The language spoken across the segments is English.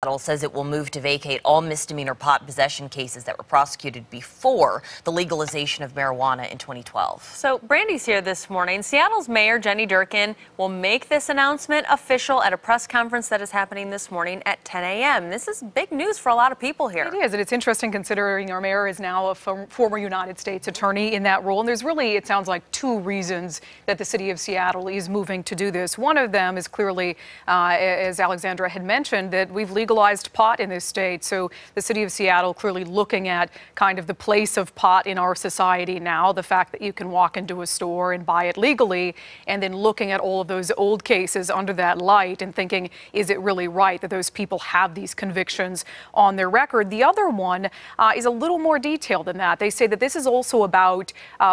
Seattle says it will move to vacate all misdemeanor pot possession cases that were prosecuted before the legalization of marijuana in 2012. So Brandy's here this morning. Seattle's Mayor Jenny Durkan will make this announcement official at a press conference that is happening this morning at 10 a.m. This is big news for a lot of people here. It is, and it's interesting considering our mayor is now a former United States attorney in that role. And there's really, it sounds like, two reasons that the city of Seattle is moving to do this. One of them is clearly, as Alexandra had mentioned, that we've legalized pot in this state. So the city of Seattle clearly looking at kind of the place of pot in our society now, the fact that you can walk into a store and buy it legally, and then looking at all of those old cases under that light and thinking, is it really right that those people have these convictions on their record? The other one is a little more detailed than that. They say that this is also about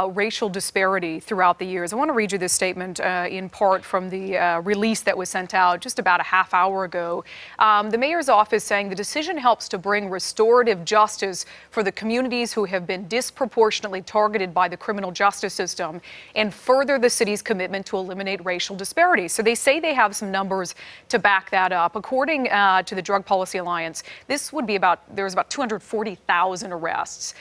racial disparity throughout the years. I want to read you this statement in part from the release that was sent out just about a half hour ago. The mayor's office saying the decision helps to bring restorative justice for the communities who have been disproportionately targeted by the criminal justice system and further the city's commitment to eliminate racial disparities. So they say they have some numbers to back that up. According to the Drug Policy Alliance, this would be there's about 240,000 arrests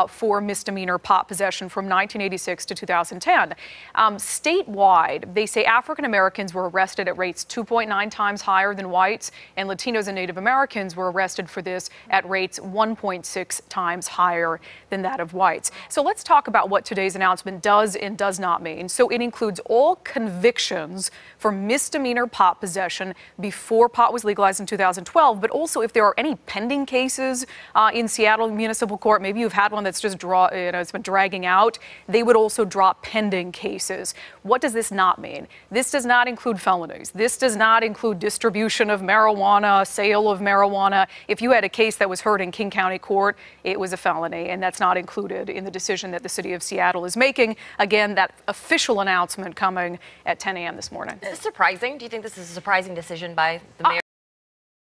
for misdemeanor pot possession from 1986 to 2010. Statewide, they say African Americans were arrested at rates 2.9 times higher than whites, and Latinos and Native Americans were arrested for this at rates 1.6 times higher than that of whites. So let's talk about what today's announcement does and does not mean. So it includes all convictions for misdemeanor pot possession before pot was legalized in 2012, but also if there are any pending cases in Seattle Municipal Court, maybe you've had one that's just it's been dragging out, they would also drop pending cases. What does this not mean? This does not include felonies. This does not include distribution of marijuana, sale of marijuana. If you had a case that was heard in King County Court, it was a felony, and that's not included in the decision that the city of Seattle is making. Again, that official announcement coming at 10 a.m. this morning. Is this surprising? Do you think this is a surprising decision by the mayor?